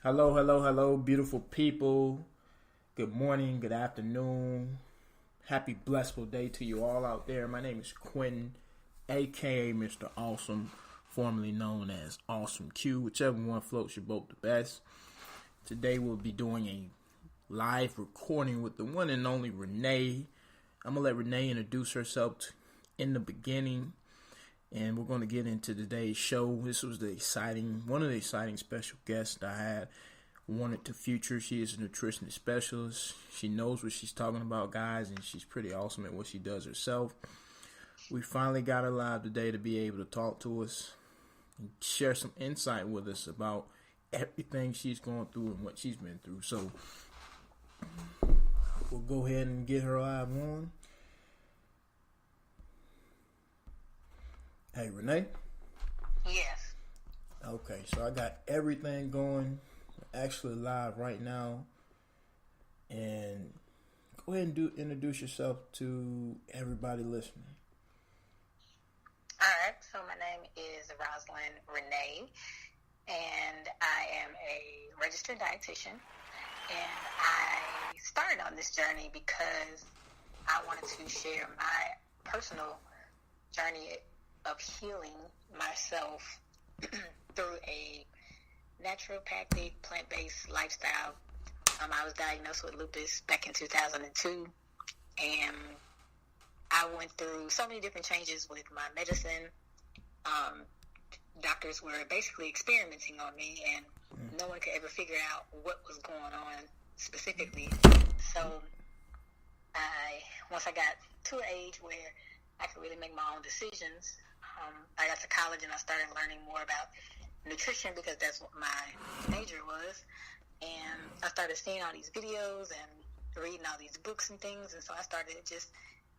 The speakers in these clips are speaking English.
Hello, hello, hello, beautiful people. Good morning, good afternoon. Happy blissful day to you all out there. My name is Quentin, aka Mr. Awesome, formerly known as Awesome Q, whichever one floats your boat the best. Today we'll be doing a live recording with the one and only Renay. I'm gonna let Renay introduce herself in the beginning, and we're going to get into today's show. This was one of the exciting special guests I had wanted to feature. She is a nutritionist specialist. She knows what she's talking about, guys, and she's pretty awesome at what she does herself. We finally got her live today to be able to talk to us and share some insight with us about everything she's going through and what she's been through. So we'll go ahead and get her live on. Hey, Renay? Yes. Okay, so I got everything going. We're actually live right now. And go ahead and introduce yourself to everybody listening. All right. So my name is Rosalyn Renay, and I am a registered dietitian. And I started on this journey because I wanted to share my personal journey of healing myself through a naturopathic, plant-based lifestyle. I was diagnosed with lupus back in 2002, and I went through so many different changes with my medicine. Doctors were basically experimenting on me, and no one could ever figure out what was going on specifically. So once I got to an age where I could really make my own decisions, I got to college and I started learning more about nutrition because that's what my major was. And I started seeing all these videos and reading all these books and things. And so I started just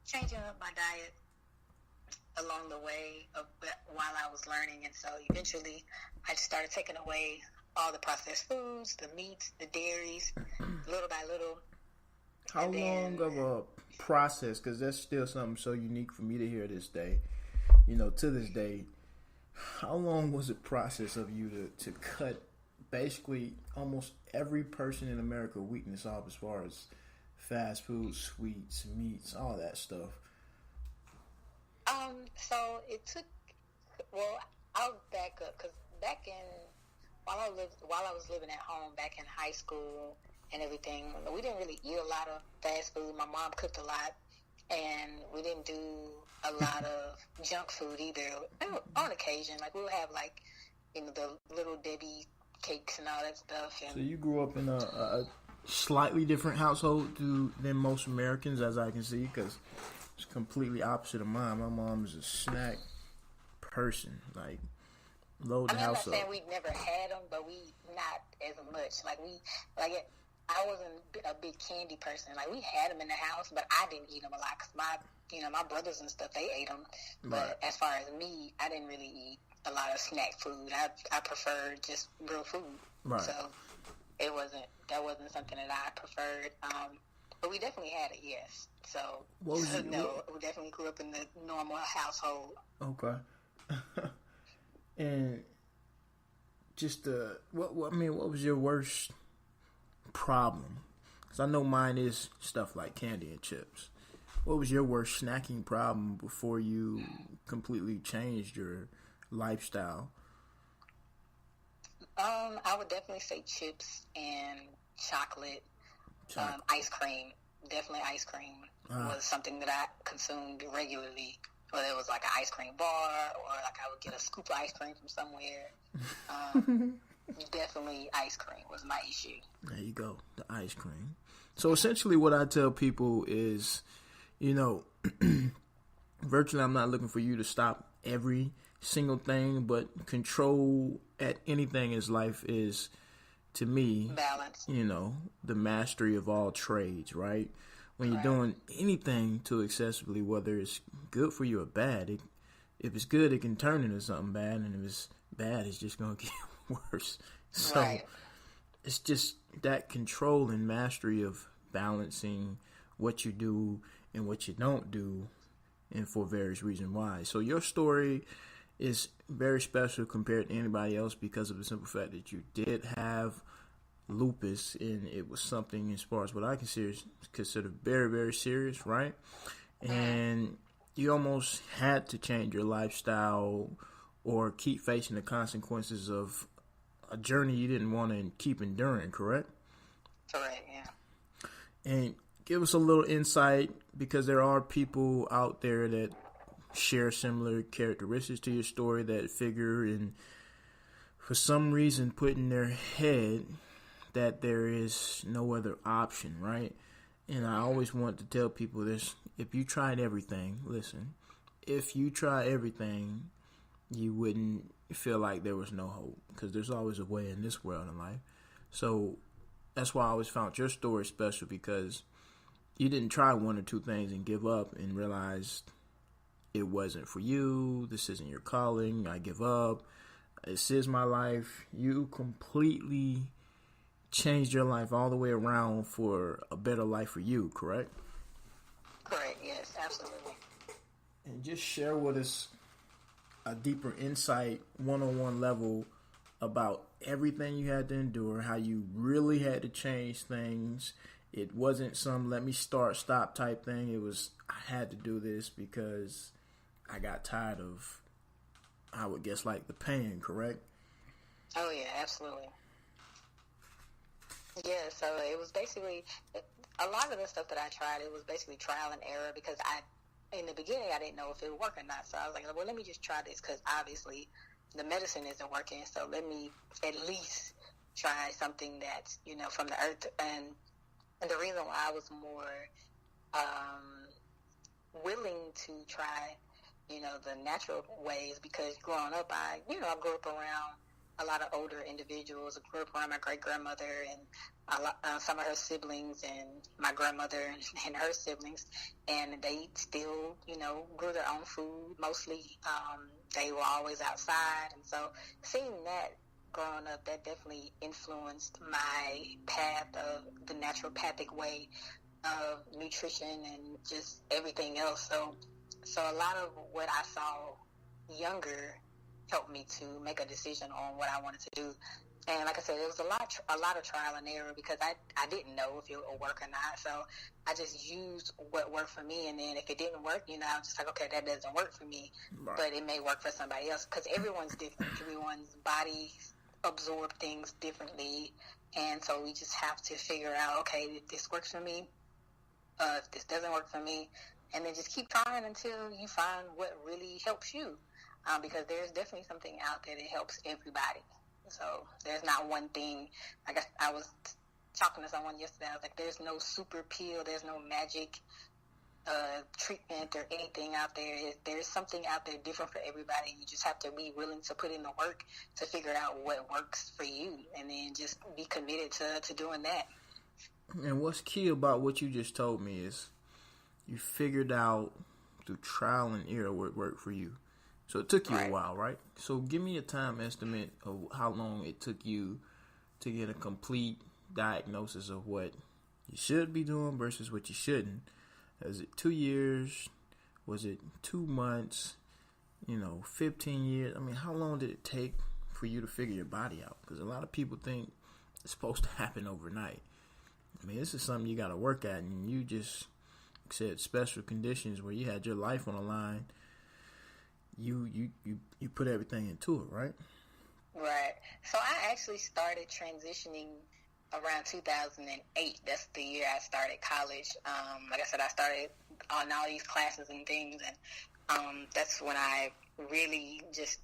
changing up my diet along the way while I was learning. And so eventually I just started taking away all the processed foods, the meats, the dairies, little by little. How long of a process, because that's still something so unique for me to hear this day, to this day, how long was it process of you to cut basically almost every person in America weakness off as far as fast food, sweets, meats, all that stuff? So it took, well, I'll back up because while I was living at home back in high school and everything, we didn't really eat a lot of fast food. My mom cooked a lot, and we didn't do a lot of junk food either. On occasion, like we would have the Little Debbie cakes and all that stuff. And so you grew up in a slightly different household than most Americans, as I can see, because it's completely opposite of mine. My mom is a snack person, like load the house up. I'm not saying we never had them, but we not as much. I wasn't a big candy person. Like, we had them in the house, but I didn't eat them a lot because my brothers and stuff, they ate them. But as far as me, I didn't really eat a lot of snack food. I preferred just real food. Right. So that wasn't something that I preferred. But we definitely had it, yes. So, we definitely grew up in the normal household. Okay. And just what was your worst problem? Because I know mine is stuff like candy and chips. What was your worst snacking problem before you completely changed your lifestyle? I would definitely say chips and chocolate. Ice cream. Definitely ice cream was something that I consumed regularly. Whether it was like an ice cream bar or like I would get a scoop of ice cream from somewhere. Definitely ice cream was my issue. There you go, the ice cream. So essentially what I tell people is, virtually I'm not looking for you to stop every single thing, but control at anything in life is, to me, balance. The mastery of all trades, right? When you're doing anything too excessively, whether it's good for you or bad, if it's good, it can turn into something bad, and if it's bad, it's just going to get worse. So it's just that control and mastery of balancing what you do and what you don't do, and for various reasons why. So your story is very special compared to anybody else because of the simple fact that you did have lupus, and it was something as far as what I consider very, very serious, right? And you almost had to change your lifestyle or keep facing the consequences of a journey you didn't want to keep enduring, correct? Correct, yeah. And give us a little insight, because there are people out there that share similar characteristics to your story that figure in, for some reason, put in their head that there is no other option, right? And I always want to tell people this: if you tried everything, listen, if you try everything, you wouldn't feel like there was no hope, because there's always a way in this world in life. So that's why I always found your story special, because you didn't try one or two things and give up and realize it wasn't for you. This isn't your calling. I give up. This is my life. You completely changed your life all the way around for a better life for you, correct? Correct, yes, absolutely. And just share with us a deeper insight, one-on-one level, about everything you had to endure, how you really had to change things. It wasn't some let me start, stop type thing. It was, I had to do this because I got tired of, I would guess, like the pain, correct? Oh, yeah, absolutely. Yeah, so it was basically, a lot of the stuff that I tried, it was basically trial and error, because in the beginning, I didn't know if it would work or not. So I was like, well, let me just try this, because obviously the medicine isn't working. So let me at least try something that's, from the earth. And the reason why I was more willing to try, the natural ways, because growing up, I grew up around a lot of older individuals. I grew up around my great-grandmother and some of her siblings, and my grandmother and her siblings, and they still, grew their own food. Mostly, they were always outside, and so seeing that growing up, that definitely influenced my path of the naturopathic way of nutrition and just everything else. So a lot of what I saw younger helped me to make a decision on what I wanted to do. And like I said, it was a lot of trial and error, because I didn't know if it would work or not. So I just used what worked for me, and then if it didn't work, I was just like, okay, that doesn't work for me, Right. But it may work for somebody else, because everyone's different. Everyone's body absorb things differently, and so we just have to figure out, okay, if this works for me, if this doesn't work for me, and then just keep trying until you find what really helps you. Because there's definitely something out there that helps everybody. So there's not one thing. I was talking to someone yesterday. I was like, there's no super pill. There's no magic treatment or anything out there. There's something out there different for everybody. You just have to be willing to put in the work to figure out what works for you, and then just be committed to doing that. And what's key about what you just told me is you figured out through trial and error what worked for you. So it took you a while, right? So give me a time estimate of how long it took you to get a complete diagnosis of what you should be doing versus what you shouldn't. Is it 2 years? Was it 2 months? 15 years? I mean, how long did it take for you to figure your body out? Because a lot of people think it's supposed to happen overnight. I mean, this is something you got to work at, and you just said special conditions where you had your life on the line. You put everything into it, right? Right. So I actually started transitioning around 2008. That's the year I started college. Like I said, I started on all these classes and things, and that's when I really just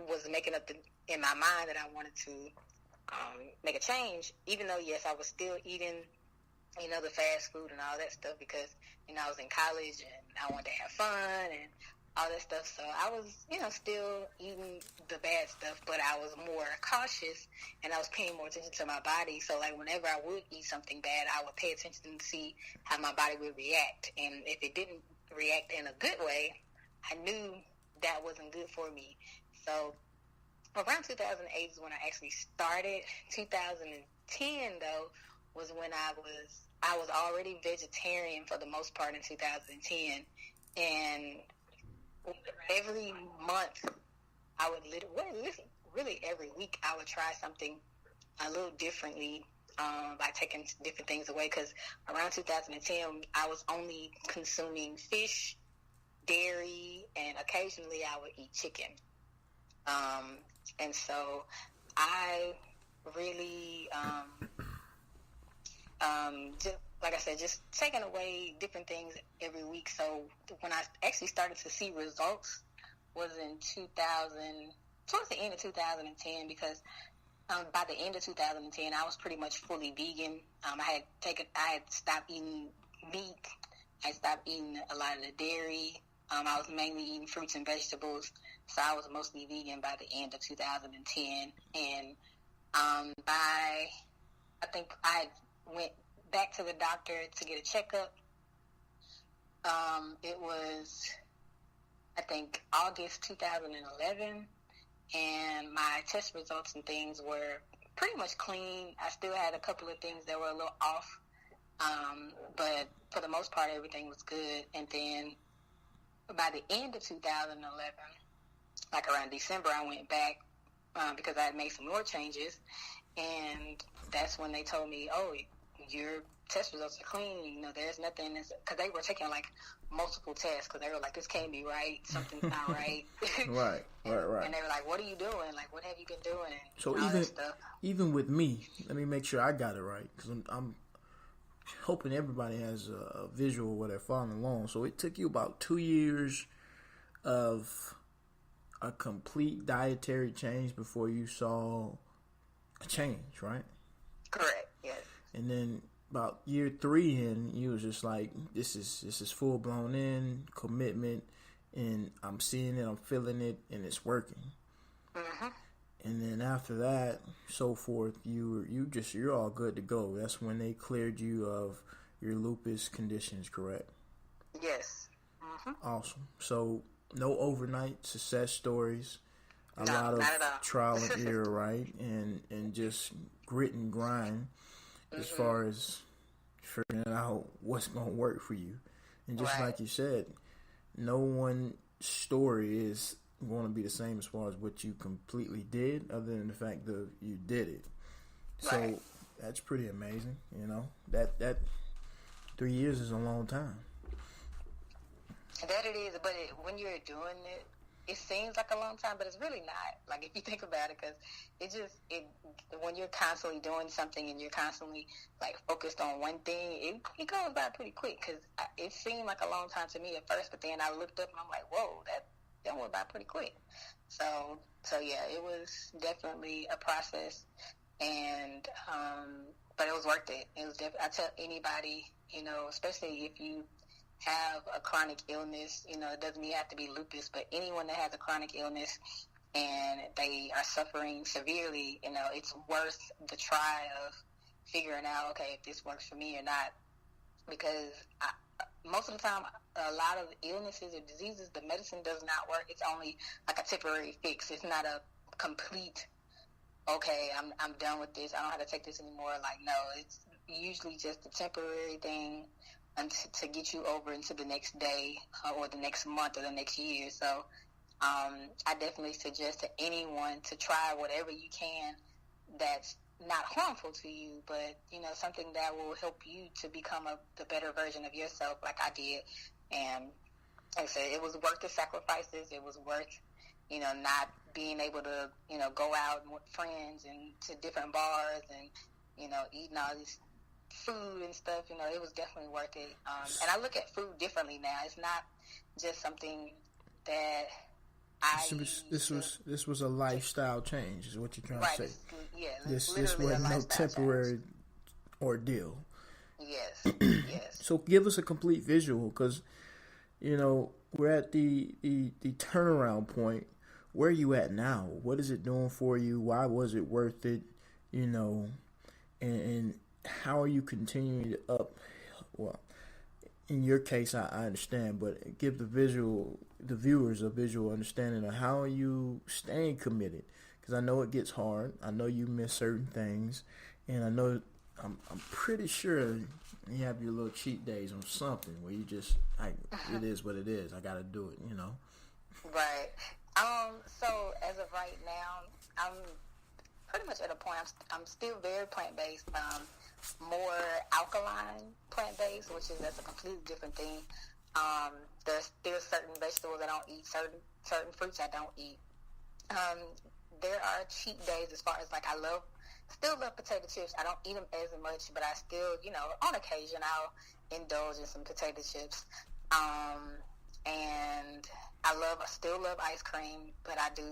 was making up in my mind that I wanted to make a change, even though, yes, I was still eating, the fast food and all that stuff, because, I was in college and I wanted to have fun and all that stuff. So I was, still eating the bad stuff, but I was more cautious and I was paying more attention to my body. So, like, whenever I would eat something bad, I would pay attention to see how my body would react. And if it didn't react in a good way, I knew that wasn't good for me. So around 2008 is when I actually started. 2010, though, was when I was already vegetarian for the most part in 2010. And every month, I would really every week, I would try something a little differently by taking different things away. Because around 2010, I was only consuming fish, dairy, and occasionally I would eat chicken. And so I really, just, like I said, just taking away different things every week. So when I actually started to see results was in 2000, towards the end of 2010, because by the end of 2010, I was pretty much fully vegan. I had stopped eating meat. I stopped eating a lot of the dairy. I was mainly eating fruits and vegetables, so I was mostly vegan by the end of 2010. And I think I went back to the doctor to get a checkup. It was, I think, August 2011, and my test results and things were pretty much clean. I still had a couple of things that were a little off, but for the most part, everything was good. And then by the end of 2011, like around December, I went back because I had made some more changes, and that's when they told me, oh, your test results are clean. You know, there's nothing, because they were taking like multiple tests, because they were like, this can't be right, something's not right. Right. And they were like, what are you doing? Like, what have you been doing? So even with me, let me make sure I got it right, because I'm hoping everybody has a visual where they're following along. So it took you about 2 years of a complete dietary change before you saw a change, right? Correct. Yes. And then about year 3 in, you was just like, this is full blown in commitment, and I'm seeing it, I'm feeling it, and it's working. Mm-hmm. And then after that, so forth, you're all good to go. That's when they cleared you of your lupus conditions, correct? Yes. Mm-hmm. Awesome. So no overnight success stories. A lot of trial and error, right? And just grit and grind as far as figuring out what's going to work for you. And just like you said, no one story is going to be the same as far as what you completely did, other than the fact that you did it. So that's pretty amazing, you know. That 3 years is a long time. That it is, but when you're doing it, it seems like a long time, but it's really not. Like, if you think about it, because when you're constantly doing something and you're constantly like focused on one thing, it goes by pretty quick. Because it seemed like a long time to me at first, but then I looked up and I'm like, whoa, that went by pretty quick. So yeah, it was definitely a process, and but it was worth it. It was I tell anybody, you know, especially if you have a chronic illness, you know, it doesn't even have to be lupus, but anyone that has a chronic illness and they are suffering severely, you know, it's worth the try of figuring out, okay, if this works for me or not. Because most of the time, a lot of illnesses or diseases, the medicine does not work. It's only like a temporary fix. It's not a complete, okay, I'm done with this, I don't have to take this anymore. Like, no, it's usually just a temporary thing to get you over into the next day or the next month or the next year. So I definitely suggest to anyone to try whatever you can that's not harmful to you, but, you know, something that will help you to become the better version of yourself, like I did. And like I said, it was worth the sacrifices. It was worth, you know, not being able to, you know, go out with friends and to different bars and, you know, eating all this food and stuff. You know, it was definitely worth it. And I look at food differently now. It's not just something that This was a lifestyle change, is what you're trying to say. This wasn't no temporary ordeal. Yes, yes. So give us a complete visual, because, you know, we're at the turnaround point. Where are you at now? What is it doing for you? Why was it worth it? You know, and how are you continuing to well, in your case, I understand, but give the viewers a visual understanding of how are you staying committed. Because I know it gets hard. I know you miss certain things, and I know I'm pretty sure you have your little cheat days on something where you just it is what it is. I got to do it, you know. Right. So as of right now, pretty much at a point. I'm still very plant-based, more alkaline plant-based, that's a completely different thing. There's still certain vegetables I don't eat, certain fruits I don't eat. There are cheat days as far as like still love potato chips. I don't eat them as much, but I still, on occasion I'll indulge in some potato chips. And I still love ice cream, but I do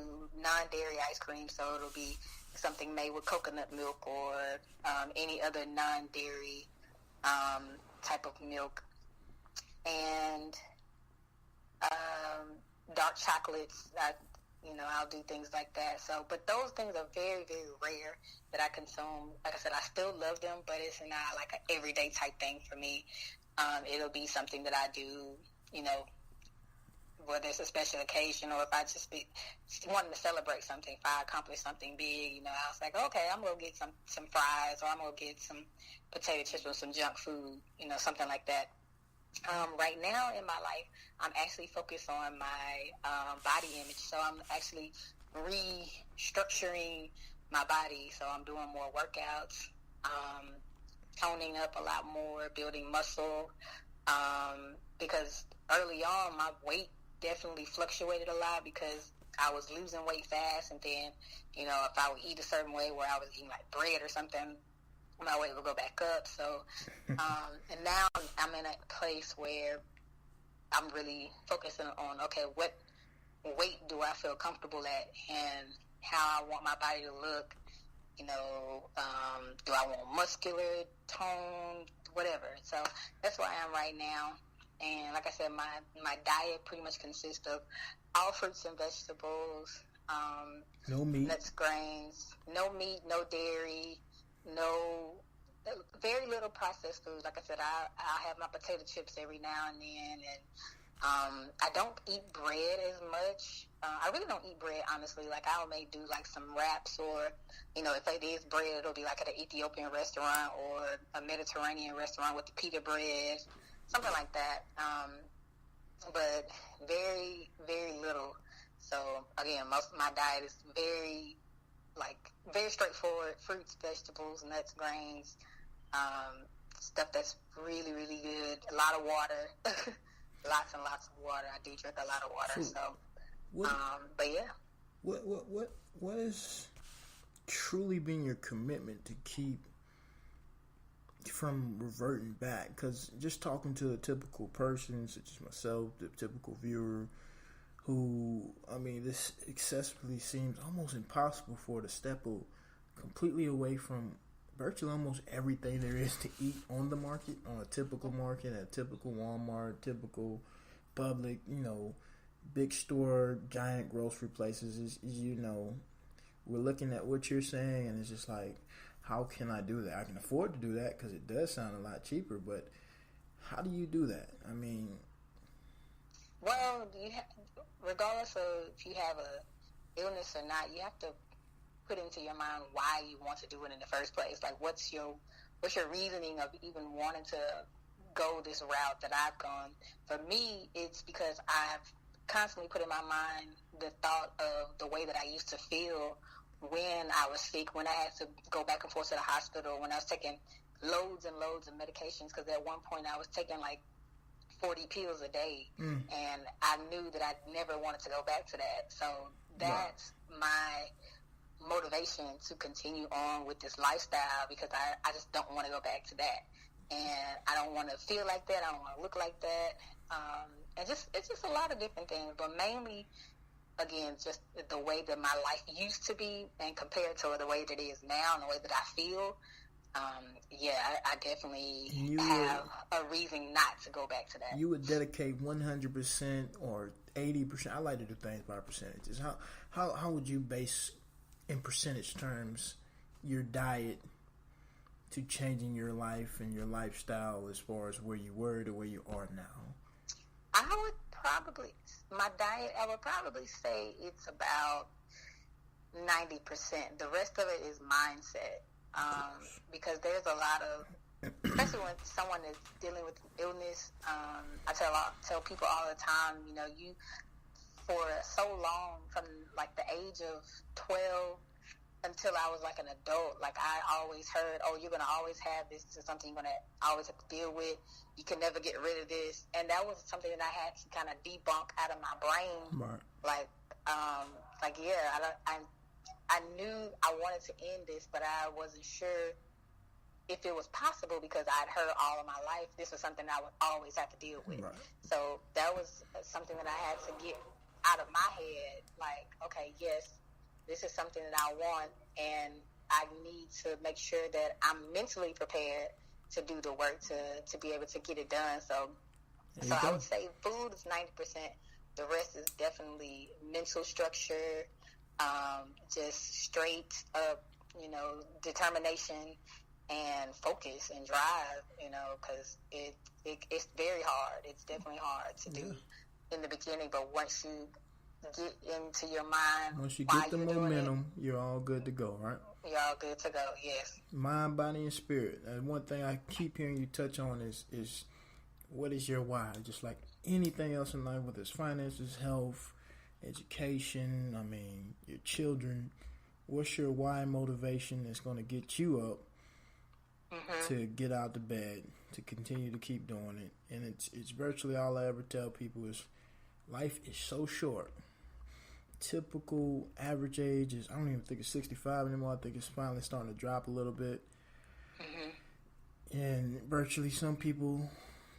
non-dairy ice cream, so it'll be something made with coconut milk or any other non-dairy type of milk. And dark chocolates, I'll do things like that. So, but those things are very, very rare that I consume. Like I said, I still love them, but it's not like an everyday type thing for me. It'll be something that I do, whether it's a special occasion or if I just be wanting to celebrate something, if I accomplish something big, I was like, okay, I'm going to get some fries, or I'm going to get some potato chips or some junk food, something like that. Right now in my life, I'm actually focused on my body image. So I'm actually restructuring my body. So I'm doing more workouts, toning up a lot more, building muscle, because early on my weight definitely fluctuated a lot because I was losing weight fast, and then, if I would eat a certain way where I was eating like bread or something, my weight would go back up. So, and now I'm in a place where I'm really focusing on, okay, what weight do I feel comfortable at and how I want my body to look, do I want muscular, tone, whatever. So that's where I am right now. And like I said, my diet pretty much consists of all fruits and vegetables, no meat, nuts, grains, no meat, no dairy, very little processed food. Like I said, I have my potato chips every now and then, and I don't eat bread as much. I really don't eat bread, honestly. Like, I may do like some wraps, or if it is bread, it'll be like at an Ethiopian restaurant or a Mediterranean restaurant with the pita bread, something like that. But very, very little. So again, most of my diet is very straightforward: fruits, vegetables, nuts, grains, stuff that's really, really good. A lot of water, lots and lots of water. I do drink a lot of water. But yeah. What has truly been your commitment to keep from reverting back? Because just talking to a typical person, such as myself, the typical viewer, who, this excessively seems almost impossible for to step completely away from virtually almost everything there is to eat on the market, on a typical market, at a typical Walmart, typical Publix, big store, giant grocery places. We're looking at what you're saying, and it's just like, how can I do that? I can afford to do that because it does sound a lot cheaper, but how do you do that? Well, regardless of if you have a illness or not, you have to put into your mind why you want to do it in the first place. Like, what's your reasoning of even wanting to go this route that I've gone? For me, it's because I've constantly put in my mind the thought of the way that I used to feel when I was sick, when I had to go back and forth to the hospital, when I was taking loads and loads of medications, because at one point I was taking like 40 pills a day, and I knew that I never wanted to go back to that. So that's my motivation to continue on with this lifestyle, because I just don't want to go back to that, and I don't want to feel like that. I don't want to look like that, and it's just a lot of different things, but mainly, again, just the way that my life used to be and compared to the way that it is now and the way that I feel. I definitely have a reason not to go back to that. You would dedicate 100% or 80%. I like to do things by percentages. How would you base, in percentage terms, your diet to changing your life and your lifestyle as far as where you were to where you are now? My diet, I would probably say it's about 90%. The rest of it is mindset. Because there's a lot of, especially when someone is dealing with illness, I tell people all the time, you, for so long, from like the age of 12 until I was like an adult. Like, I always heard, oh, you're going to always have this. This is something you're going to always have to deal with. You can never get rid of this. And that was something that I had to kind of debunk out of my brain. Right. I knew I wanted to end this, but I wasn't sure if it was possible, because I'd heard all of my life this was something I would always have to deal with. Right. So that was something that I had to get out of my head. Like, okay, yes, this is something that I want, and I need to make sure that I'm mentally prepared to do the work to be able to get it done. So I would say food is 90%. The rest is definitely mental structure, just straight up, determination and focus and drive, because it's very hard. It's definitely hard to do in the beginning, but once you get into your mind, once you get the momentum, you're all good to go, right? You're all good to go, yes. Mind, body, and spirit. And one thing I keep hearing you touch on is what is your why? Just like anything else in life, whether it's finances, health, education, your children, what's your why motivation that's going to get you up to get out the bed, to continue to keep doing it? And it's virtually all I ever tell people is life is so short. Typical average age is, I don't even think it's 65 anymore. I think it's finally starting to drop a little bit. And virtually some people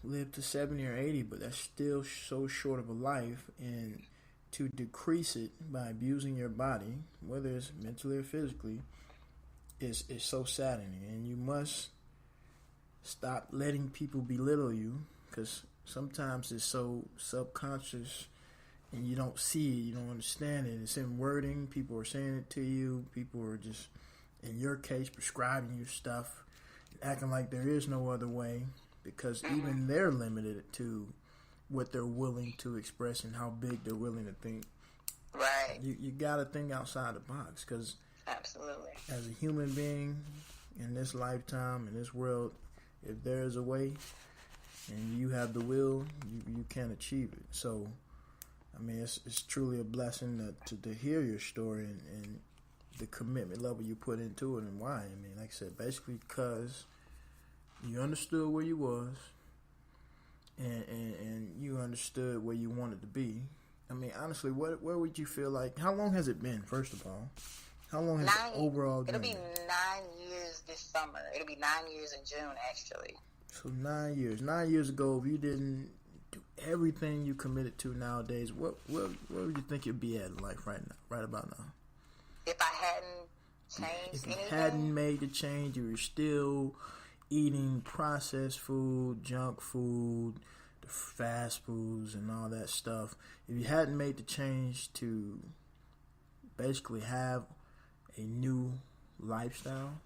live to 70 or 80, but that's still so short of a life. And to decrease it by abusing your body, whether it's mentally or physically, is so saddening. And you must stop letting people belittle you, because sometimes it's so subconscious and you don't see it, you don't understand it. It's in wording. People are saying it to you. People are just, in your case, prescribing you stuff, acting like there is no other way, because even they're limited to what they're willing to express and how big they're willing to think. Right. You got to think outside the box, because absolutely, as a human being in this lifetime, in this world, if there is a way and you have the will, you can achieve it. So, it's truly a blessing to hear your story and the commitment level you put into it and why. Like I said, basically because you understood where you was and you understood where you wanted to be. Honestly, where would you feel like, how long has it been, first of all? How long has it overall been? It'll be 9 years this summer. It'll be 9 years in June, actually. So 9 years. 9 years ago, if you didn't do everything you committed to nowadays, where would you think you'd be at in life right about now? If I hadn't changed anything? If you hadn't made the change, you were still eating processed food, junk food, the fast foods and all that stuff. If you hadn't made the change to basically have a new lifestyle,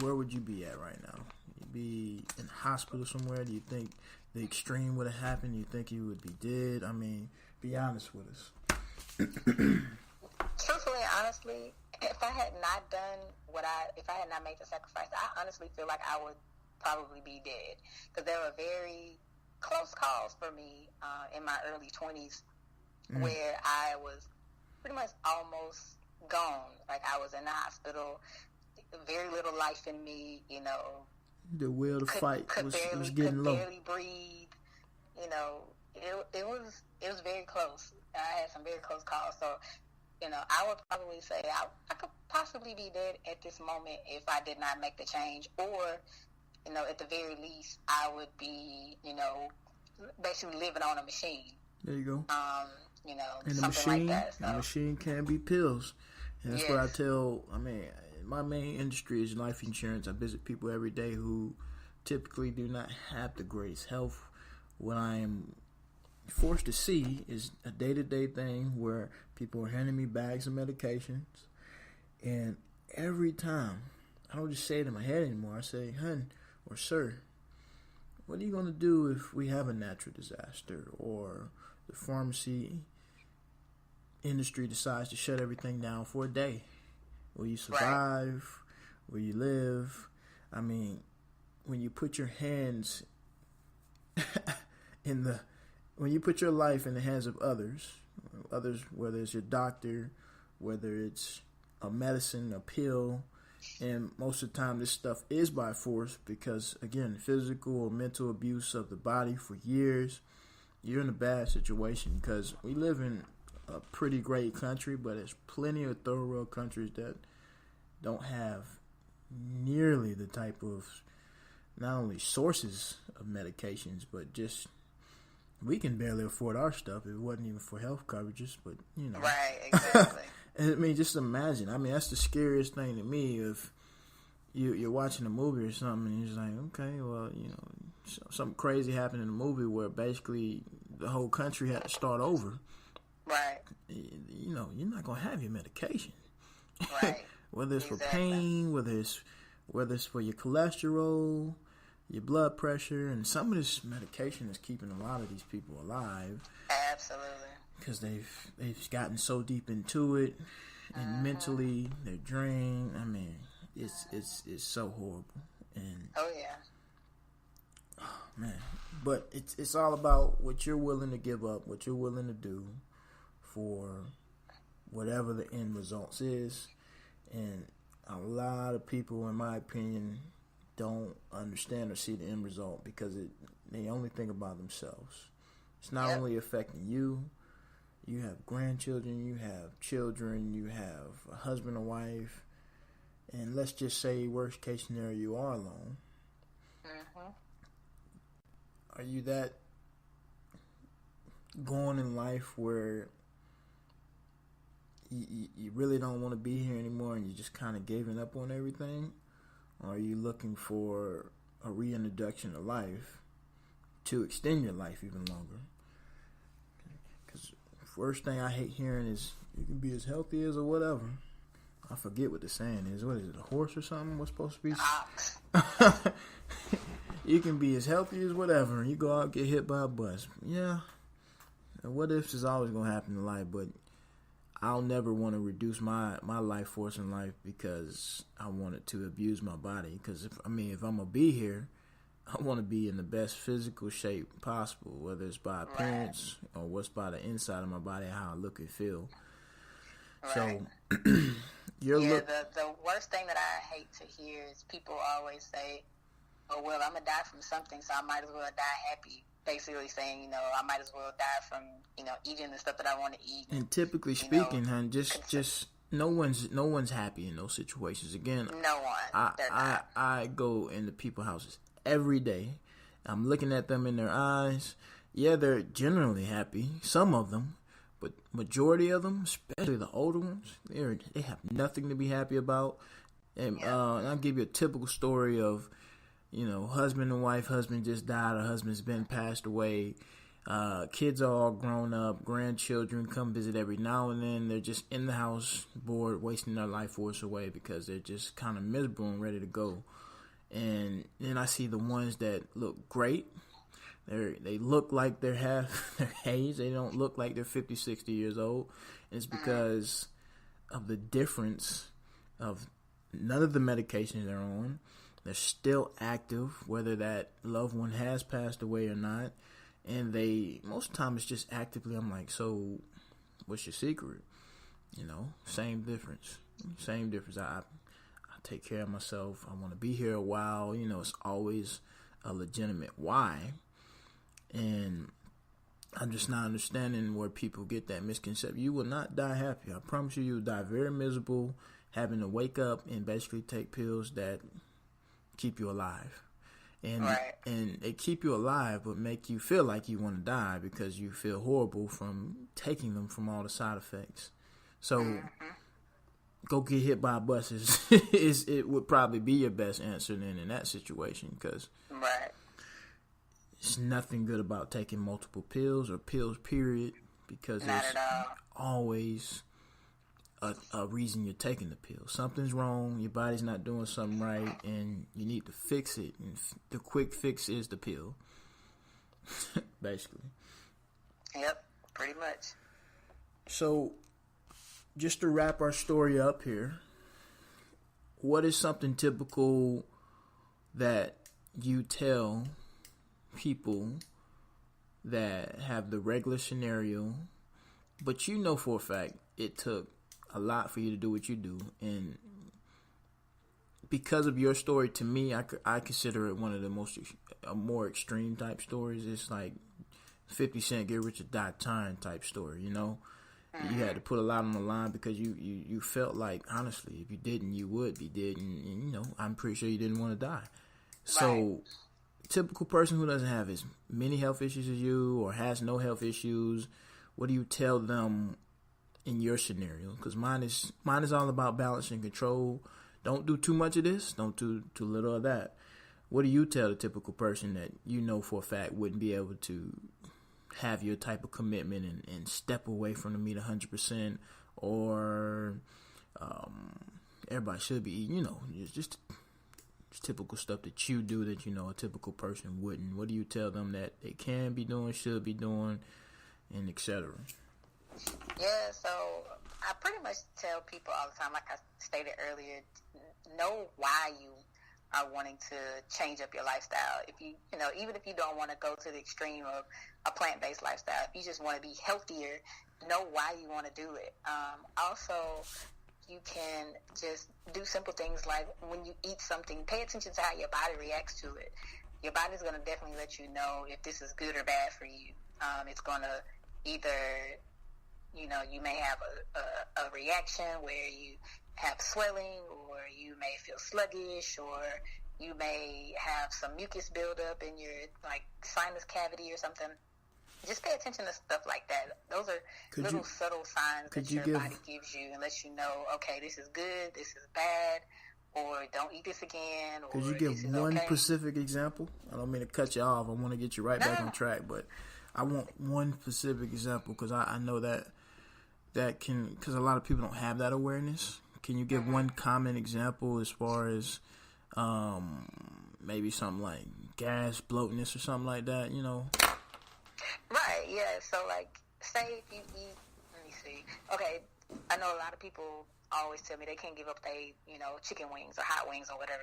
where would you be at right now? You'd be in hospital somewhere? Do you think the extreme would have happened? Do you think you would be dead? Be honest with us. Truthfully, honestly, if I had not done if I had not made the sacrifice, I honestly feel like I would probably be dead, because there were very close calls for me in my early 20s where I was pretty much almost gone. Like, I was in the hospital, very little life in me, The will to fight was getting low. Could barely breathe, it was very close. I had some very close calls, so I would probably say I could possibly be dead at this moment if I did not make the change, or at the very least I would be basically living on a machine. There you go. And the something machine, like that. So. The machine can be pills, and that's what I tell. My main industry is life insurance. I visit people every day who typically do not have the greatest health. What I am forced to see is a day-to-day thing where people are handing me bags of medications, and every time, I don't just say it in my head anymore. I say, "Hun," or "Sir, what are you going to do if we have a natural disaster, or the pharmacy industry decides to shut everything down for a day? Will you survive? Right. Will you live?" When you put your hands when you put your life in the hands of others, whether it's your doctor, whether it's a medicine, a pill, and most of the time this stuff is by force because, again, physical or mental abuse of the body for years, you're in a bad situation because we live in a pretty great country, but there's plenty of third world countries that don't have nearly the type of not only sources of medications, but just we can barely afford our stuff. It wasn't even for health coverages, but you know. Right, exactly. I mean, just imagine. I mean, that's the scariest thing to me. If you're watching a movie or something, and you're just like, okay, well, you know, something crazy happened in the movie where basically the whole country had to start over. Right. You know, you're not gonna have your medication. Right. Whether it's for pain, whether it's for your cholesterol, your blood pressure, and some of this medication is keeping a lot of these people alive. Absolutely. Because they've gotten so deep into it, and mentally they're drained. I mean, it's so horrible. And oh yeah. Oh, man, but it's all about what you're willing to give up, what you're willing to do for whatever the end results is. And a lot of people, in my opinion, don't understand or see the end result because they only think about themselves. It's not only affecting you. You have grandchildren, you have children, you have a husband and wife, and let's just say worst case scenario, you are alone. Mm-hmm. Are you that going in life where you really don't want to be here anymore and you just kind of giving up on everything? Or are you looking for a reintroduction to life to extend your life even longer? Because first thing I hate hearing is you can be as healthy as or whatever. I forget what the saying is. What is it, a horse or something? What's supposed to be? You can be as healthy as whatever, and you go out and get hit by a bus. Yeah. And what ifs is always going to happen in life, but I'll never want to reduce my life force in life because I wanted to abuse my body. Because, if I'm going to be here, I want to be in the best physical shape possible, whether it's by appearance or what's by the inside of my body, how I look and feel. Right. So, the worst thing that I hate to hear is people always say, oh, well, I'm going to die from something, so I might as well die happy. Basically saying, you know, I might as well die from, you know, eating the stuff that I want to eat. And typically speaking, hon, just no one's happy in those situations. Again, no one. I go into people's houses every day. I'm looking at them in their eyes. Yeah, they're generally happy. Some of them, but majority of them, especially the older ones, they have nothing to be happy about. And I'll give you a typical story of, you know, husband and wife. Husband just died. Or husband's been passed away. Kids are all grown up. Grandchildren come visit every now and then. They're just in the house, bored, wasting their life force away because they're just kind of miserable and ready to go. And then I see the ones that look great. They look like they're half their age. They don't look like they're 50, 60 years old. And it's because of the difference of none of the medications they're on. They're still active, whether that loved one has passed away or not. And most of the time it's just actively, I'm like, so what's your secret? You know, same difference. I take care of myself. I want to be here a while. You know, it's always a legitimate why. And I'm just not understanding where people get that misconception. You will not die happy. I promise you, you'll die very miserable, having to wake up and basically take pills that keep you alive. And they keep you alive but make you feel like you want to die because you feel horrible from taking them from all the side effects. So go get hit by buses it would probably be your best answer then in that situation, because it's nothing good about taking multiple pills or pills period, because there's always a reason you're taking the pill. Something's wrong, your body's not doing something right, and you need to fix it. And the quick fix is the pill, basically. Yep, pretty much. So, just to wrap our story up here, what is something typical that you tell people that have the regular scenario, but you know for a fact it took a lot for you to do what you do, and because of your story, to me, I consider it one of the more extreme type stories. It's like 50 Cent Get Rich or Die Trying type story, you know? You had to put a lot on the line because you felt like, honestly, if you didn't, you would be dead. And, you know, I'm pretty sure you didn't want to die. So, typical person who doesn't have as many health issues as you or has no health issues, what do you tell them in your scenario? Because mine is all about balance and control. Don't do too much of this. Don't do too little of that. What do you tell the typical person that you know for a fact wouldn't be able to have your type of commitment and step away from the meat 100%, or everybody should be eating, you know, just typical stuff that you do that you know a typical person wouldn't? What do you tell them that they can be doing, should be doing, and etc.? Yeah, so I pretty much tell people all the time, like I stated earlier, know why you are wanting to change up your lifestyle. If you know, even if you don't want to go to the extreme of a plant-based lifestyle, if you just want to be healthier, know why you want to do it. Also, you can just do simple things like when you eat something, pay attention to how your body reacts to it. Your body's going to definitely let you know if this is good or bad for you. It's going to either, you know, you may have a reaction where you have swelling, or you may feel sluggish, or you may have some mucus buildup in your like sinus cavity or something. Just pay attention to stuff like that. Those are subtle signs that your body gives you and lets you know, okay, this is good, this is bad, or don't eat this again. Or could you give one specific example? I don't mean to cut you off. I want to get you right back on track, but I want one specific example because I know that can, because a lot of people don't have that awareness. Can you give one common example as far as maybe something like gas, bloatness, or something like that, you know? Right, yeah. So, like, say if you eat, let me see. Okay, I know a lot of people always tell me they can't give up chicken wings or hot wings or whatever.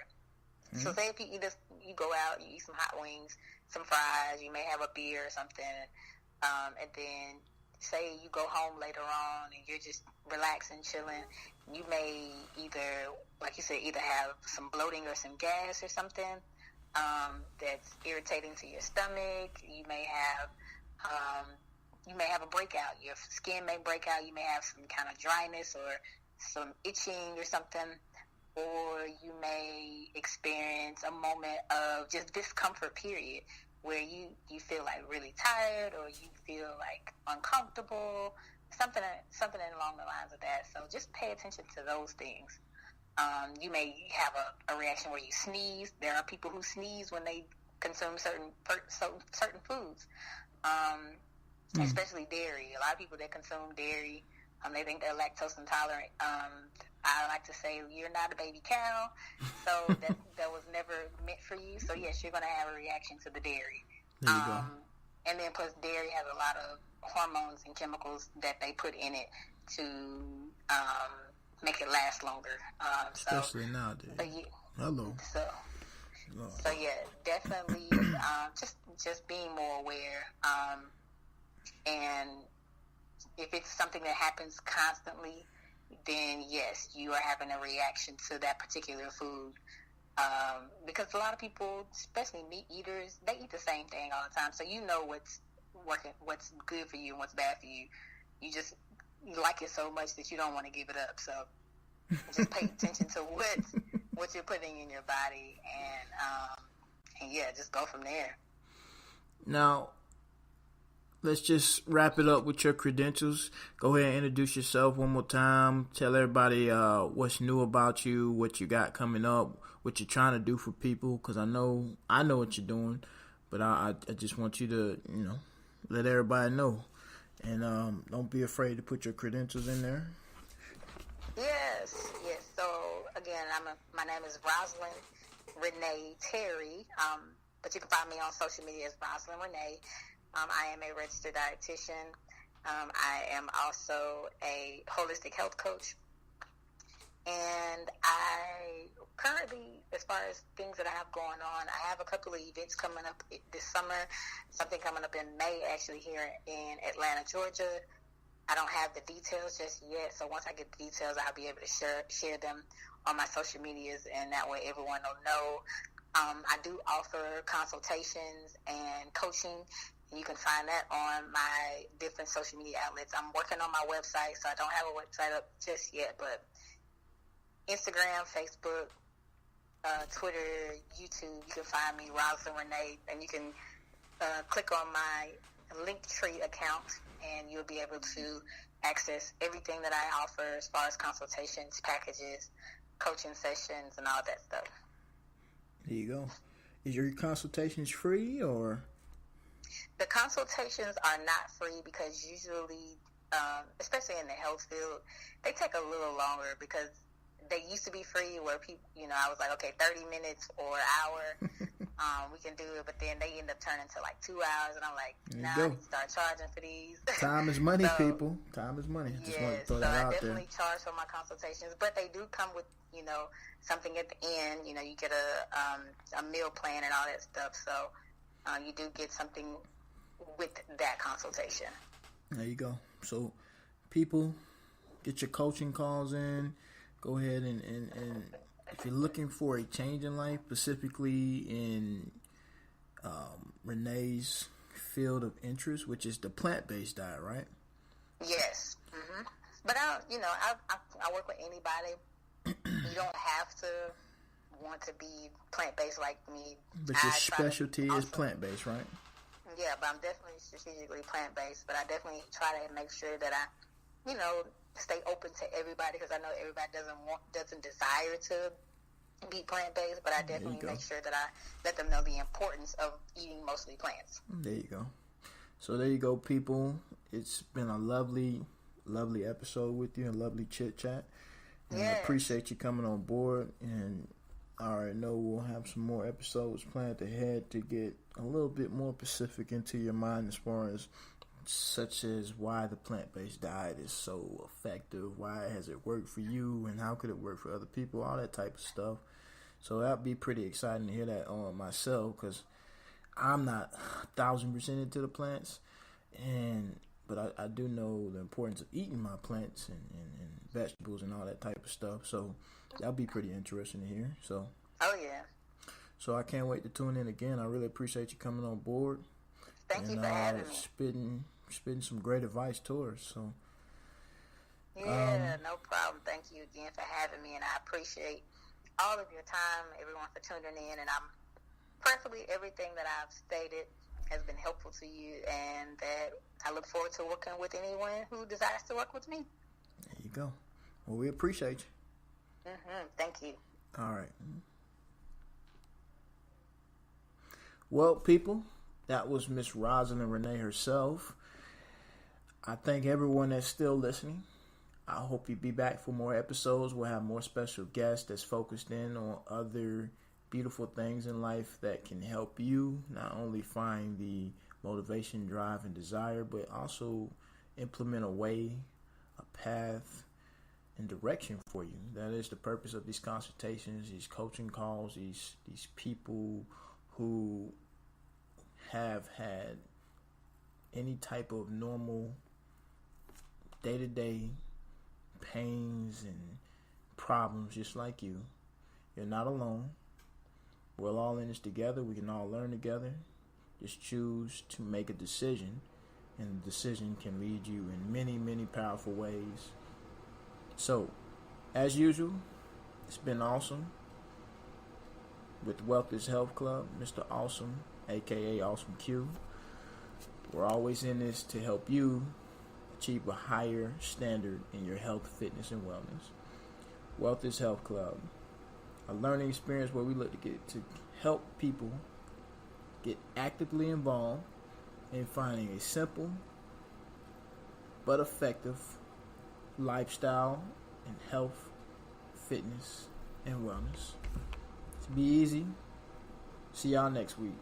Mm-hmm. So say if you eat this, you go out, you eat some hot wings, some fries, you may have a beer or something, and then say you go home later on and you're just relaxing, chilling, you may either, like you said, either have some bloating or some gas or something that's irritating to your stomach. You may have a breakout. Your skin may break out. You may have some kind of dryness or some itching or something. Or you may experience a moment of just discomfort, period, where you feel like really tired, or you feel like uncomfortable, something along the lines of that. So just pay attention to those things. You may have a reaction where you sneeze. There are people who sneeze when they consume certain foods, especially dairy. A lot of people that consume dairy, they think they're lactose intolerant. I like to say you're not a baby cow, so that was never meant for you. So yes, you're going to have a reaction to the dairy. There you go. And then plus dairy has a lot of hormones and chemicals that they put in it to make it last longer. Especially nowadays. Hello. So yeah, definitely just being more aware. And if it's something that happens constantly, then yes, you are having a reaction to that particular food. Because a lot of people, especially meat eaters, they eat the same thing all the time. So you know what's working, what's good for you and what's bad for you. You like it so much that you don't want to give it up. So just pay attention to what you're putting in your body, and yeah, just go from there. Now, let's just wrap it up with your credentials. Go ahead and introduce yourself one more time. Tell everybody what's new about you, what you got coming up, what you're trying to do for people, because I know what you're doing, but I just want you to, let everybody know. And don't be afraid to put your credentials in there. Yes. So, again, my name is Rosalyn Renay Terry, but you can find me on social media as Rosalyn Renay. I am a registered dietitian. I am also a holistic health coach. And I currently, as far as things that I have going on, I have a couple of events coming up this summer, something coming up in May, actually, here in Atlanta, Georgia. I don't have the details just yet. So once I get the details, I'll be able to share them on my social medias, and that way everyone will know. I do offer consultations and coaching. You can find that on my different social media outlets. I'm working on my website, so I don't have a website up just yet, but Instagram, Facebook, Twitter, YouTube, you can find me, Rosalyn Renay, and you can click on my Linktree account, and you'll be able to access everything that I offer as far as consultations, packages, coaching sessions, and all that stuff. There you go. Is your consultations free, or? The consultations are not free because usually, especially in the health field, they take a little longer because they used to be free where people, I was like, okay, 30 minutes or an hour, we can do it, but then they end up turning to like 2 hours, and I'm like, I need to start charging for these. Time is money, people. Time is money. Just want to throw that out there. So I definitely charge for my consultations, but they do come with, something at the end. You get a meal plan and all that stuff, so you do get something with that consultation. There you go. So people, get your coaching calls in. Go ahead and if you're looking for a change in life, specifically in Renay's field of interest, which is the plant-based diet, right? Yes. Mm-hmm. But I work with anybody. You don't have to want to be plant-based like me. But your specialty is plant-based, right? Yeah, but I'm definitely strategically plant-based. But I definitely try to make sure that I, stay open to everybody, because I know everybody doesn't desire to be plant-based, but I definitely make sure that I let them know the importance of eating mostly plants. There you go. So there you go, people. It's been a lovely, lovely episode with you, a lovely chit-chat. And I appreciate you coming on board, and I already know we'll have some more episodes planned ahead to get a little bit more specific into your mind as far as such as why the plant-based diet is so effective, why has it worked for you, and how could it work for other people, all that type of stuff. So that'd be pretty exciting to hear that on myself, because I'm not 1,000% into the plants, but I do know the importance of eating my plants and vegetables and all that type of stuff. So that'll be pretty interesting to hear. So I can't wait to tune in again. I really appreciate you coming on board. Thank you for having me. Spitting some great advice to us. So no problem. Thank you again for having me, and I appreciate all of your time, everyone, for tuning in. And preferably everything that I've stated has been helpful to you, and that I look forward to working with anyone who desires to work with me. There you go. Well, we appreciate you. Thank you. All right. Well, people, that was Miss Rosalyn Renay herself. I thank everyone that's still listening. I hope you be back for more episodes. We'll have more special guests that's focused in on other beautiful things in life that can help you not only find the motivation, drive, and desire, but also implement a way, a path, and direction for you. That is the purpose of these consultations, these coaching calls, these people who have had any type of normal day-to-day pains and problems just like you. You're not alone. We're all in this together. We can all learn together. Just choose to make a decision, and the decision can lead you in many, many powerful ways. So, as usual, it's been awesome with Wealth is Health Club, Mr. Awesome, aka Awesome Q. We're always in this to help you achieve a higher standard in your health, fitness, and wellness. Wealth is Health Club, a learning experience where we look to get to help people get actively involved in finding a simple but effective lifestyle in health, fitness, and wellness. To be easy. See y'all next week.